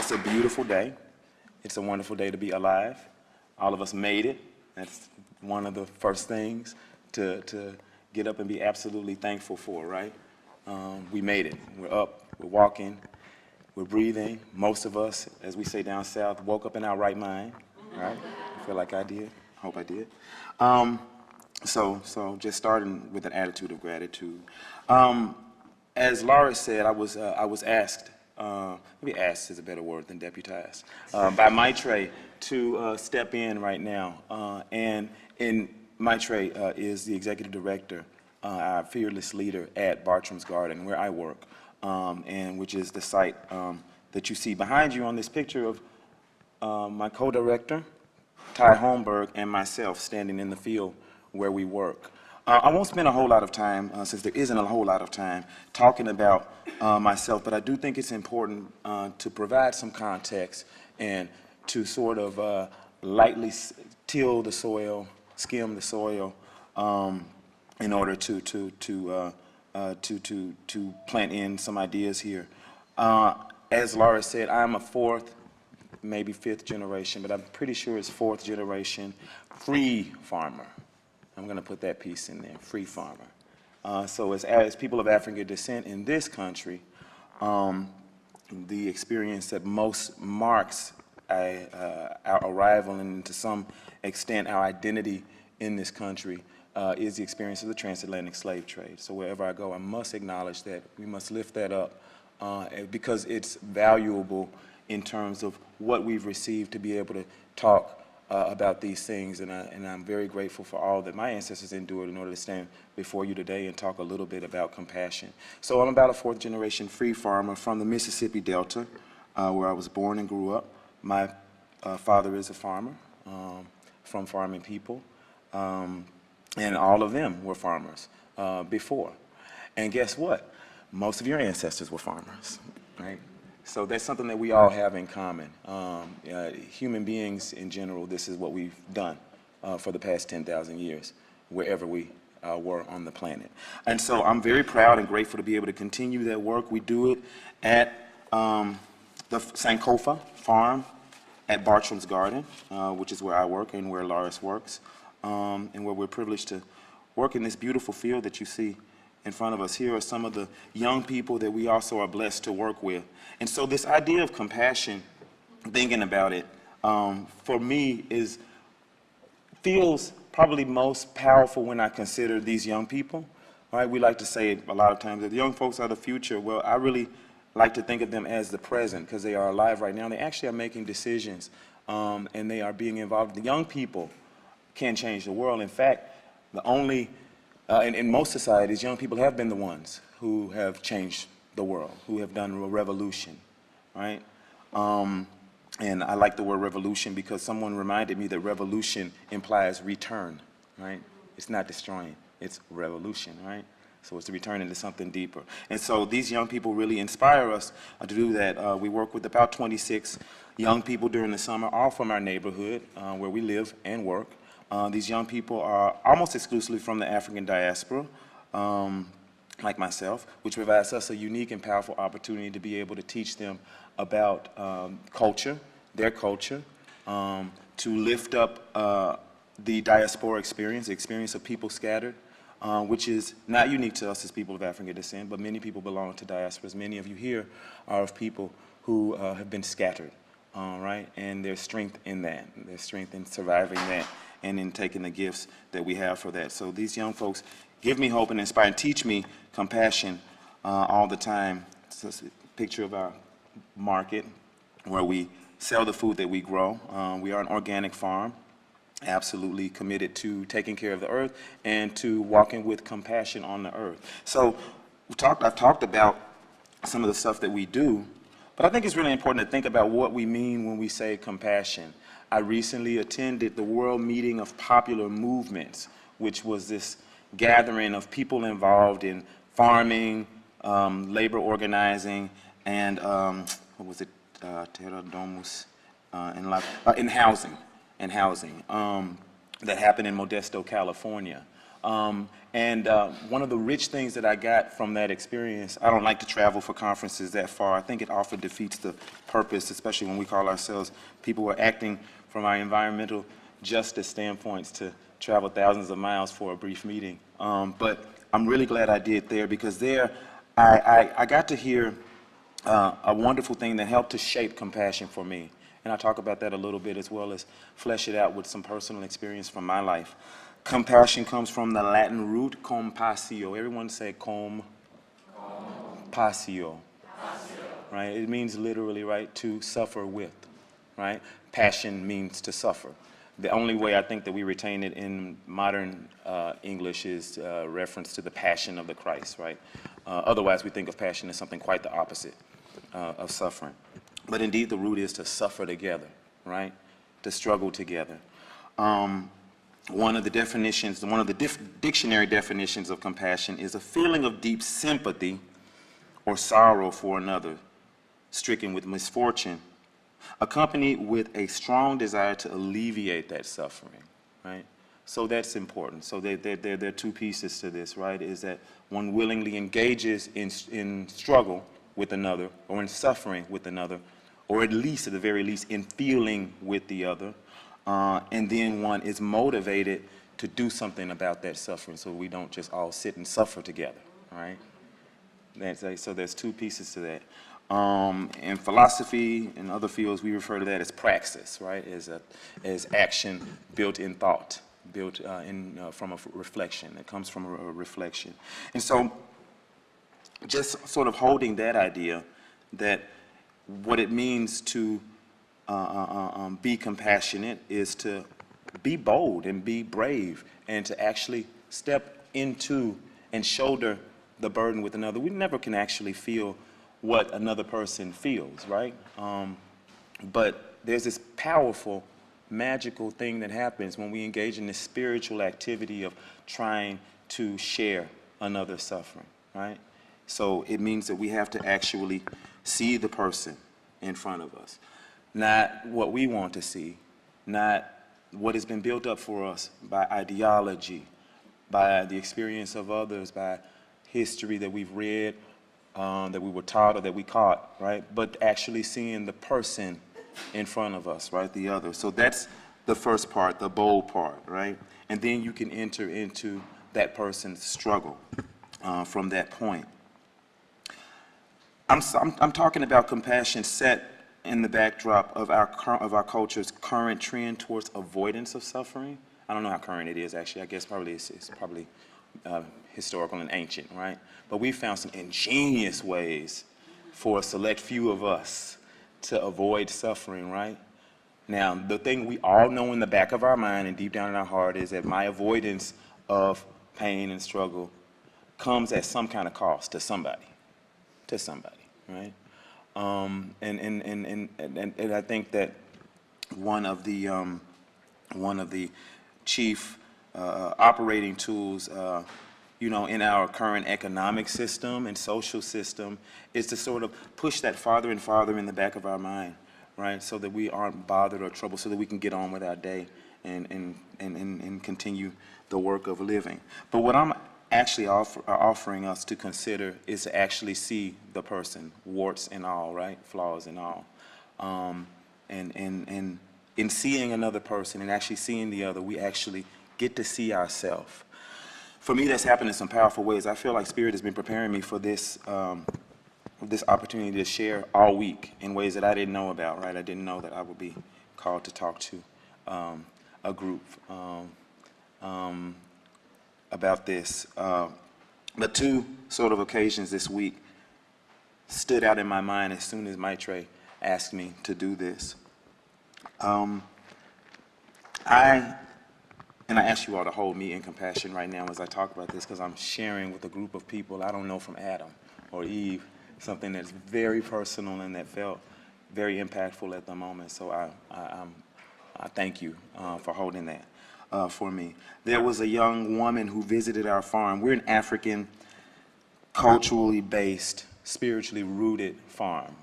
It's a beautiful day. It's a wonderful day to be alive. All of us made it. That's one of the first things to get up and be absolutely thankful for, right? We made it. We're up, we're walking, we're breathing. Most of us, as we say down south, woke up in our right mind, right? I feel like I did. Hope I did. So just starting with an attitude of gratitude. As Laura said, I was asked, maybe asked is a better word than deputized, by Maitre to step in right now. And Maitre is the executive director, our fearless leader at Bartram's Garden, where I work, and which is the site that you see behind you on this picture of my co-director, Ty Holmberg, and myself standing in the field where we work. I won't spend a whole lot of time, since there isn't a whole lot of time, talking about myself, but I do think it's important to provide some context and to sort of lightly till the soil, skim the soil, in order to plant in some ideas here. As Laura said, I'm a fourth, maybe fifth generation, but I'm pretty sure it's fourth generation free farmer. I'm going to put that piece in there, free farmer. So as people of African descent in this country, the experience that most marks our arrival and to some extent our identity in this country is the experience of the transatlantic slave trade. So wherever I go, I must acknowledge that. We must lift that up because it's valuable in terms of what we've received to be able to talk about these things, and I'm very grateful for all that my ancestors endured in order to stand before you today and talk a little bit about compassion. So I'm about a fourth generation free farmer from the Mississippi Delta, where I was born and grew up. My father is a farmer from farming people, and all of them were farmers before. And guess what? Most of your ancestors were farmers, right? So that's something that we all have in common. Human beings in general, this is what we've done for the past 10,000 years, wherever we were on the planet. And so I'm very proud and grateful to be able to continue that work. We do it at the Sankofa farm at Bartram's Garden, which is where I work and where Loris works, and where we're privileged to work in this beautiful field that you see in front of us. Here are some of the young people that we also are blessed to work with. And so this idea of compassion, thinking about it, for me feels probably most powerful when I consider these young people. Right? We like to say a lot of times that the young folks are the future. Well, I really like to think of them as the present because they are alive right now. They actually are making decisions and they are being involved. The young people can change the world. In fact, in most societies, young people have been the ones who have changed the world, who have done a revolution, right? And I like the word revolution because someone reminded me that revolution implies return, right? It's not destroying, it's revolution, right? So it's to return into something deeper. And so these young people really inspire us to do that. We work with about 26 young people during the summer, all from our neighborhood where we live and work. These young people are almost exclusively from the African diaspora, like myself, which provides us a unique and powerful opportunity to be able to teach them about culture, their culture, to lift up the diaspora experience, the experience of people scattered, which is not unique to us as people of African descent, but many people belong to diasporas. Many of you here are of people who have been scattered, right? And there's strength in that. There's strength in surviving that and in taking the gifts that we have for that. So these young folks give me hope and inspire and teach me compassion all the time. So it's a picture of our market where we sell the food that we grow. We are an organic farm, absolutely committed to taking care of the earth and to walking with compassion on the earth. So I've talked about some of the stuff that we do, but I think it's really important to think about what we mean when we say compassion. I recently attended the World Meeting of Popular Movements, which was this gathering of people involved in farming, labor organizing, and what was it, Terra Domus, in housing, that happened in Modesto, California. One of the rich things that I got from that experience, I don't like to travel for conferences that far. I think it often defeats the purpose, especially when we call ourselves people who are acting from our environmental justice standpoints to travel thousands of miles for a brief meeting. But I'm really glad I did there, because there I got to hear a wonderful thing that helped to shape compassion for me. And I talk about that a little bit, as well as flesh it out with some personal experience from my life. Compassion comes from the Latin root compassio. Everyone say passio, right? It means literally, right, to suffer with, right? Passion means to suffer. The only way I think that we retain it in modern English is reference to the passion of the Christ, right? Otherwise, we think of passion as something quite the opposite of suffering. But indeed, the root is to suffer together, right? To struggle together. One of the definitions, one of the dictionary definitions of compassion is a feeling of deep sympathy or sorrow for another, stricken with misfortune, accompanied with a strong desire to alleviate that suffering, right? So that's important. So there are two pieces to this, right? Is that one willingly engages in struggle with another, or in suffering with another, or at least, at the very least, in feeling with the other. And then one is motivated to do something about that suffering, so we don't just all sit and suffer together, right? So there's two pieces to that. In philosophy and other fields, we refer to that as praxis, right? As action built in thought, built from a reflection. It comes from a reflection. And so just sort of holding that idea that what it means to be compassionate is to be bold and be brave, and to actually step into and shoulder the burden with another. We never can actually feel what another person feels, right? But there's this powerful, magical thing that happens when we engage in this spiritual activity of trying to share another's suffering, right? So it means that we have to actually see the person in front of us. Not what we want to see, not what has been built up for us by ideology, by the experience of others, by history that we've read, that we were taught or that we caught, right? But actually seeing the person in front of us, right? The other. So that's the first part, the bold part, right? And then you can enter into that person's struggle from that point. I'm talking about compassion set in the backdrop of our culture's current trend towards avoidance of suffering. I don't know how current it is, actually. I guess probably it's probably historical and ancient, right? But we found some ingenious ways for a select few of us to avoid suffering, right? Now, the thing we all know in the back of our mind and deep down in our heart is that my avoidance of pain and struggle comes at some kind of cost to somebody, right? And I think that one of the chief operating tools, in our current economic system and social system is to sort of push that farther and farther in the back of our mind, right? So that we aren't bothered or troubled, so that we can get on with our day and continue the work of living. But what I'm actually offering us to consider is to actually see the person, warts and all, right? Flaws and all. And in seeing another person and actually seeing the other, we actually get to see ourselves. For me, that's happened in some powerful ways. I feel like Spirit has been preparing me for this opportunity to share all week in ways that I didn't know about, right? I didn't know that I would be called to talk to a group about this. But two sort of occasions this week stood out in my mind as soon as Maitre asked me to do this. I ask you all to hold me in compassion right now as I talk about this, because I'm sharing with a group of people I don't know from Adam or Eve, something that's very personal and that felt very impactful at the moment. So I thank you for holding that for me. There was a young woman who visited our farm. We're an African, culturally based, spiritually rooted farm,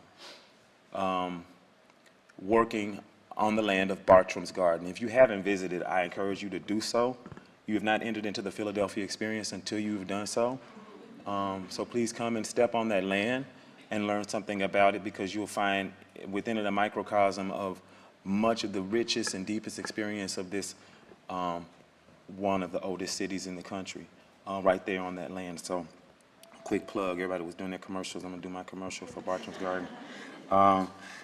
working on the land of Bartram's Garden. If you haven't visited, I encourage you to do so. You have not entered into the Philadelphia experience until you've done so. So please come and step on that land and learn something about it, because you'll find within it a microcosm of much of the richest and deepest experience of this one of the oldest cities in the country, right there on that land. So quick plug, everybody was doing their commercials. I'm gonna do my commercial for Bartram's Garden.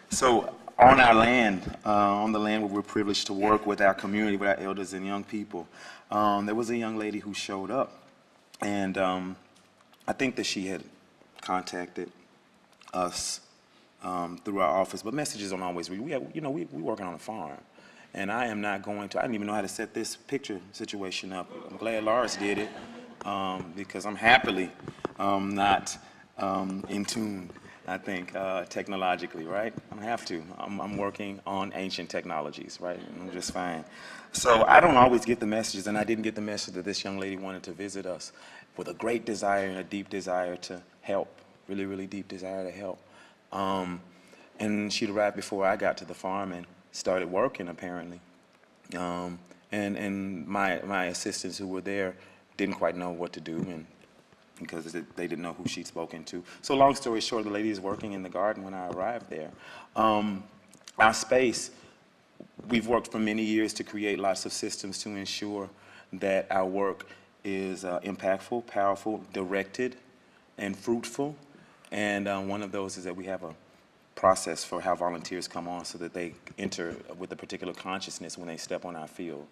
So on our land, on the land where we're privileged to work with our community, with our elders and young people, there was a young lady who showed up, and I think that she had contacted us through our office, but messages don't always read. We working on a farm, and I am not going to, I didn't even know how to set this picture situation up. I'm glad Lars did it, because I'm happily not in tune, I think, technologically, right? I don't have to. I'm working on ancient technologies, right? And I'm just fine. So I don't always get the messages, and I didn't get the message that this young lady wanted to visit us with a great desire and a deep desire to help, really, really deep desire to help. And she'd arrived before I got to the farm and started working, apparently. And my assistants who were there didn't quite know what to do, and because they didn't know who she'd spoken to. So long story short, the lady is working in the garden when I arrived there. Our space, we've worked for many years to create lots of systems to ensure that our work is impactful, powerful, directed, and fruitful. And one of those is that we have a process for how volunteers come on so that they enter with a particular consciousness when they step on our field.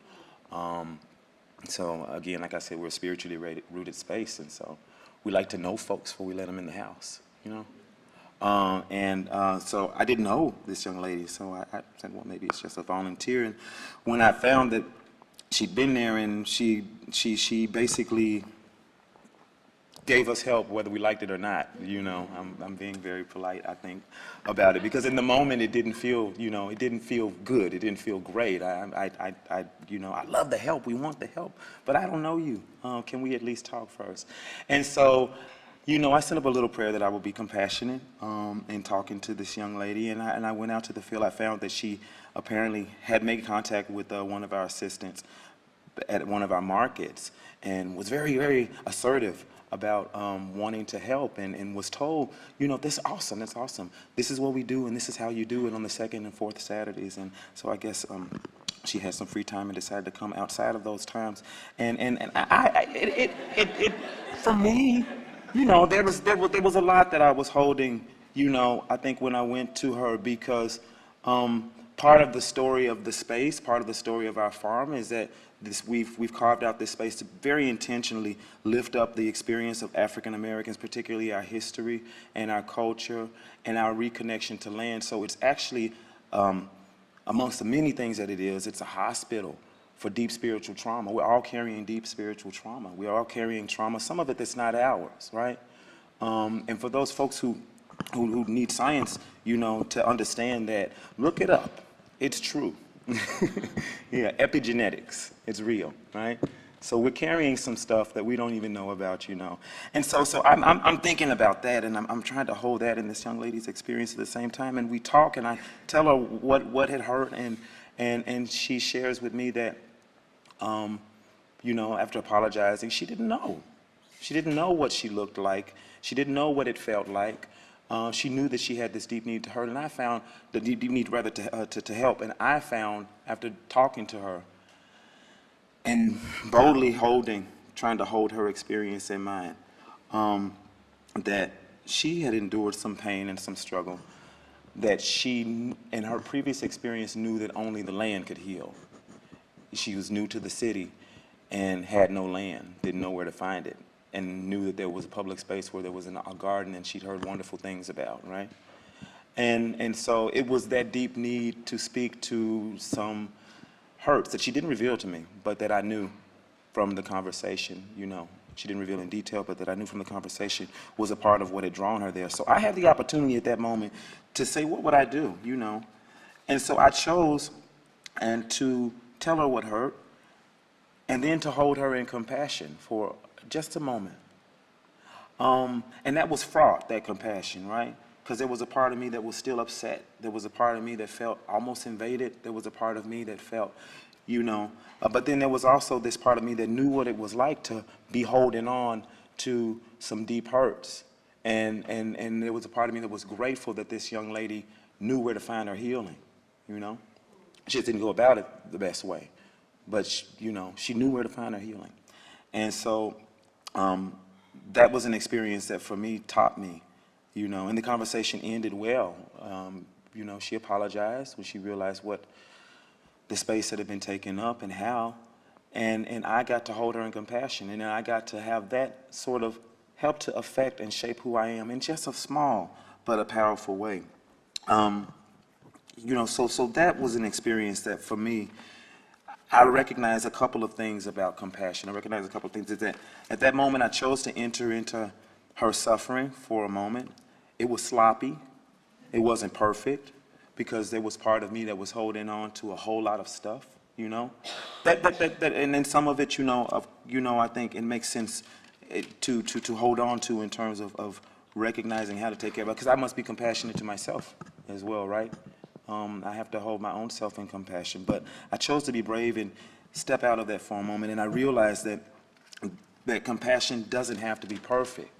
So again, like I said, we're a spiritually rooted space, and so we like to know folks before we let them in the house, you know? So I didn't know this young lady, so I said, well, maybe it's just a volunteer. And when I found that she'd been there, and she basically gave us help whether we liked it or not, you know. I'm being very polite, I think, about it, because in the moment it didn't feel, you know, it didn't feel good, it didn't feel great. You know, I love the help, we want the help, but I don't know you. Can we at least talk first? And so, you know, I sent up a little prayer that I would be compassionate in talking to this young lady, and I went out to the field. I found that she apparently had made contact with one of our assistants at one of our markets, and was very, very assertive about wanting to help, and was told, you know, this is awesome, that's awesome. This is what we do, and this is how you do it on the second and fourth Saturdays. And so I guess she had some free time and decided to come outside of those times. And for me, you know, there was a lot that I was holding, you know, I think when I went to her, because part of the story of the space, part of the story of our farm is that we've carved out this space to very intentionally lift up the experience of African Americans, particularly our history and our culture and our reconnection to land. So it's actually, amongst the many things that it is, it's a hospital for deep spiritual trauma. We're all carrying deep spiritual trauma. We're all carrying trauma, some of it that's not ours, right? And for those folks who need science, you know, to understand that, look it up. It's true. Yeah, epigenetics, it's real, right? So we're carrying some stuff that we don't even know about, you know. And so I'm thinking about that, and I'm trying to hold that in this young lady's experience at the same time. And we talk, and I tell her what had hurt, and she shares with me that, you know, after apologizing, she didn't know. She didn't know what she looked like. She didn't know what it felt like. She knew that she had this deep need to hurt, and I found the deep need rather to help. And I found, after talking to her and boldly trying to hold her experience in mind, that she had endured some pain and some struggle, that she, in her previous experience, knew that only the land could heal. She was new to the city and had no land, didn't know where to find it, and knew that there was a public space where there was a garden, and she'd heard wonderful things about, right? And so it was that deep need to speak to some hurts that she didn't reveal to me, but that I knew from the conversation, you know. She didn't reveal in detail, but that I knew from the conversation was a part of what had drawn her there. So I had the opportunity at that moment to say, what would I do, you know? And so I chose to tell her what hurt, and then to hold her in compassion for just a moment. And that was fraught, that compassion, right? Because there was a part of me that was still upset. There was a part of me that felt almost invaded. There was a part of me that felt you know. But then there was also this part of me that knew what it was like to be holding on to some deep hurts. And there was a part of me that was grateful that this young lady knew where to find her healing, you know. She just didn't go about it the best way, but you know, she knew where to find her healing. And so that was an experience that for me taught me, you know, and the conversation ended well. You know, she apologized when she realized what the space that had been taken up and how, and I got to hold her in compassion, and I got to have that sort of help to affect and shape who I am in just a small but a powerful way. You know, so that was an experience that for me, I recognize a couple of things about compassion. I recognize a couple of things that at that moment I chose to enter into her suffering for a moment. It was sloppy. It wasn't perfect because there was part of me that was holding on to a whole lot of stuff, you know. And then some of it, you know, I think it makes sense to hold on to in terms of recognizing how to take care of it, because I must be compassionate to myself as well, right? I have to hold my own self in compassion. But I chose to be brave and step out of that for a moment, and I realized that compassion doesn't have to be perfect.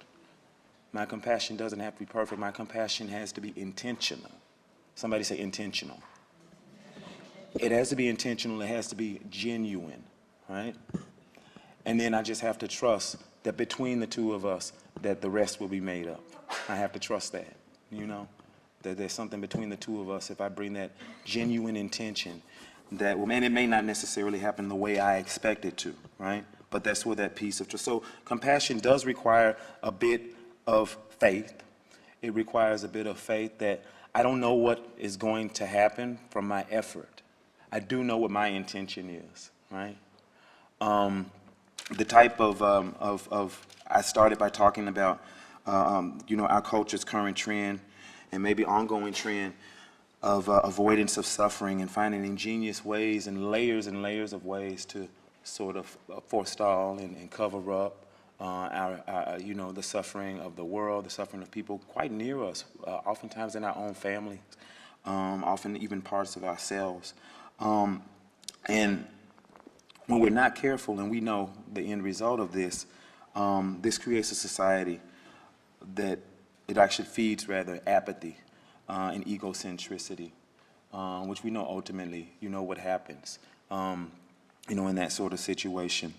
My compassion doesn't have to be perfect. My compassion has to be intentional. Somebody say intentional. It has to be intentional. It has to be genuine, right? And then I just have to trust that between the two of us, that the rest will be made up. I have to trust that, you know, that there's something between the two of us. If I bring that genuine intention, that will, and it may not necessarily happen the way I expect it to, right? But that's where that piece of trust. So compassion does require a bit of faith. It requires a bit of faith that I don't know what is going to happen from my effort. I do know what my intention is, right? The type of I started by talking about, you know, our culture's current trend and maybe ongoing trend of avoidance of suffering and finding ingenious ways and layers of ways to sort of forestall and cover up our, you know, the suffering of the world, the suffering of people quite near us, oftentimes in our own families, often even parts of ourselves. And when we're not careful, and we know the end result of this, this creates a society that it actually feeds rather apathy and egocentricity, which we know ultimately, you know, what happens, you know, in that sort of situation.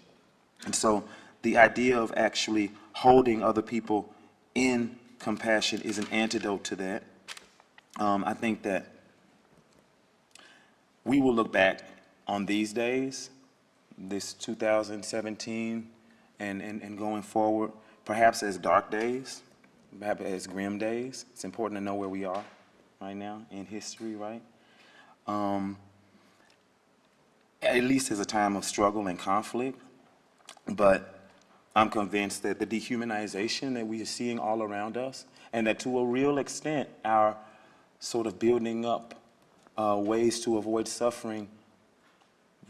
And so the idea of actually holding other people in compassion is an antidote to that. I think that we will look back on these days, this 2017 and going forward, perhaps as dark days, perhaps as grim days. It's important to know where we are right now in history, right? At least as a time of struggle and conflict, but I'm convinced that the dehumanization that we are seeing all around us, and that to a real extent our sort of building up ways to avoid suffering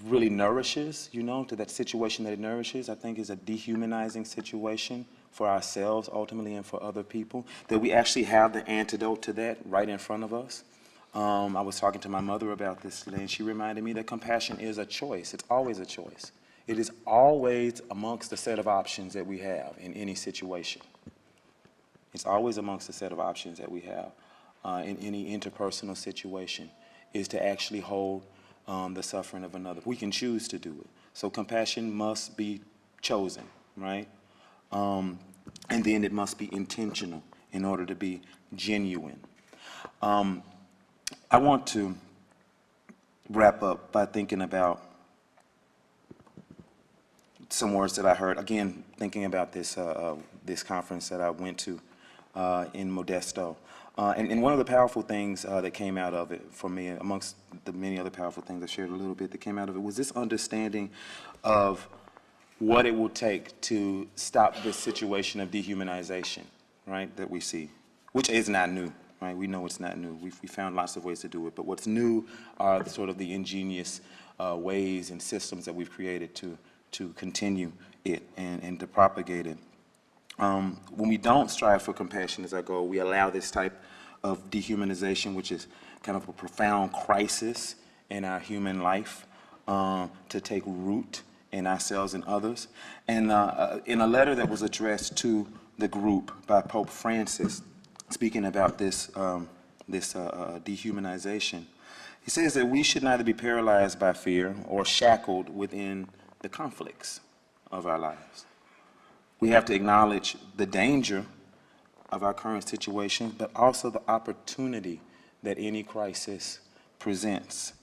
really nourishes, you know, to that situation that it nourishes, I think is a dehumanizing situation for ourselves ultimately and for other people, that we actually have the antidote to that right in front of us. I was talking to my mother about this today, and she reminded me that compassion is a choice. It's always a choice. It is always amongst the set of options that we have in any situation. It's always amongst the set of options that we have in any interpersonal situation, is to actually hold the suffering of another. We can choose to do it. So compassion must be chosen, right? And then it must be intentional in order to be genuine. I want to wrap up by thinking about some words that I heard, again, thinking about this, this conference that I went to in Modesto. And one of the powerful things that came out of it for me, amongst the many other powerful things I shared a little bit that came out of it, was this understanding of what it will take to stop this situation of dehumanization, right, that we see, which is not new, right? We know it's not new. We found lots of ways to do it, but what's new are sort of the ingenious ways and systems that we've created to continue it and to propagate it. When we don't strive for compassion as our goal, we allow this type of dehumanization, which is kind of a profound crisis in our human life, to take root in ourselves and others. And in a letter that was addressed to the group by Pope Francis, speaking about this dehumanization, he says that we should neither be paralyzed by fear or shackled within the conflicts of our lives. We have to acknowledge the danger of our current situation, but also the opportunity that any crisis presents.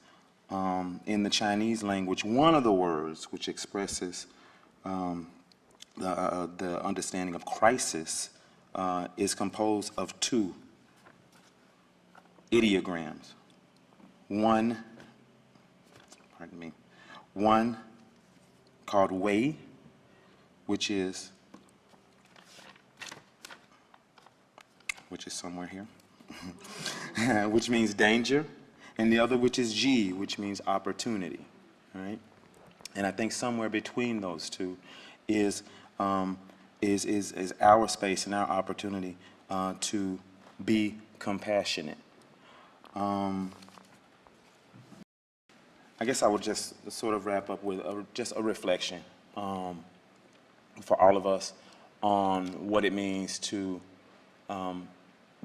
In the Chinese language, one of the words which expresses the understanding of crisis is composed of two ideograms. One called wei, which is somewhere here, which means danger, and the other which is ji, which means opportunity, right? And I think somewhere between those two is our space and our opportunity to be compassionate. I guess I would just sort of wrap up with just a reflection for all of us on what it means to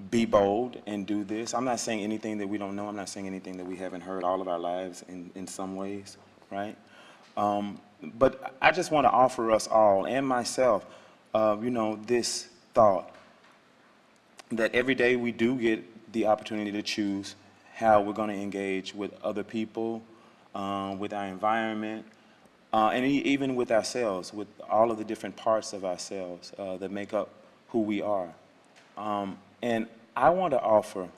be bold and do this. I'm not saying anything that we don't know. I'm not saying anything that we haven't heard all of our lives in some ways, right? But I just want to offer us all and myself, this thought that every day we do get the opportunity to choose how we're going to engage with other people, with our environment, and even with ourselves, with all of the different parts of ourselves that make up who we are. And I want to offer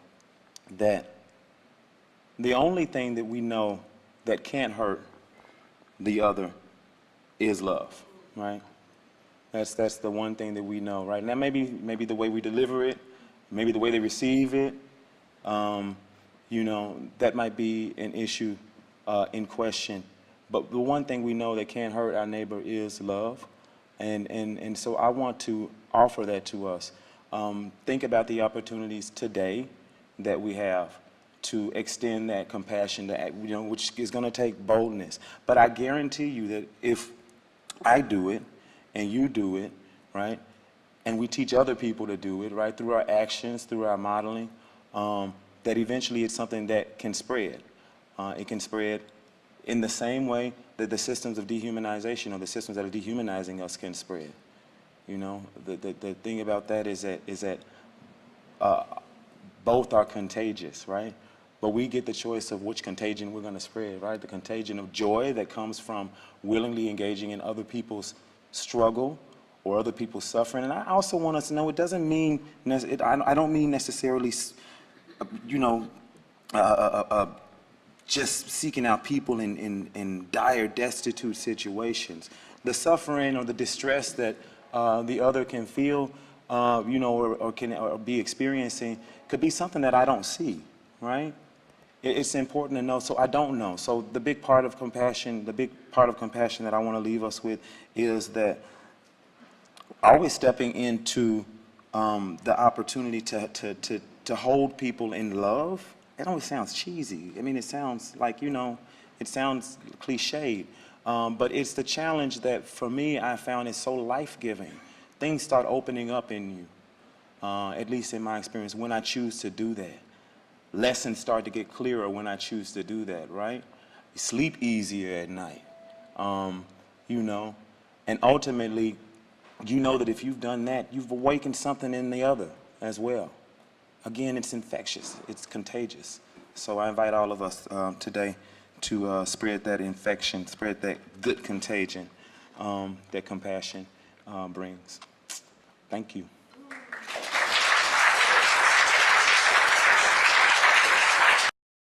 that the only thing that we know that can't hurt the other is love, right? That's the one thing that we know, right? Now maybe the way we deliver it, maybe the way they receive it, that might be an issue in question. But the one thing we know that can't hurt our neighbor is love. And so I want to offer that to us. Think about the opportunities today that we have to extend that compassion, which is going to take boldness. But I guarantee you that if I do it and you do it, right, and we teach other people to do it, right, through our actions, through our modeling, that eventually it's something that can spread. It can spread in the same way that the systems of dehumanization or the systems that are dehumanizing us can spread. The thing about that is that both are contagious, right? But we get the choice of which contagion we're going to spread, right? The contagion of joy that comes from willingly engaging in other people's struggle or other people's suffering. And I also want us to know it doesn't mean, I don't mean necessarily, just seeking out people in dire, destitute situations. The suffering or the distress that the other can feel, or can be experiencing could be something that I don't see, right? It's important to know, so I don't know. So the big part of compassion that I want to leave us with is that always stepping into the opportunity to hold people in love. It always sounds cheesy. I mean, it sounds like, it sounds cliched. But it's the challenge that, for me, I found is so life-giving. Things start opening up in you, at least in my experience, when I choose to do that. Lessons start to get clearer when I choose to do that, right? You sleep easier at night, and ultimately, that if you've done that, you've awakened something in the other as well. Again, it's infectious, it's contagious. So I invite all of us today to spread that infection, spread that good contagion that compassion brings. Thank you.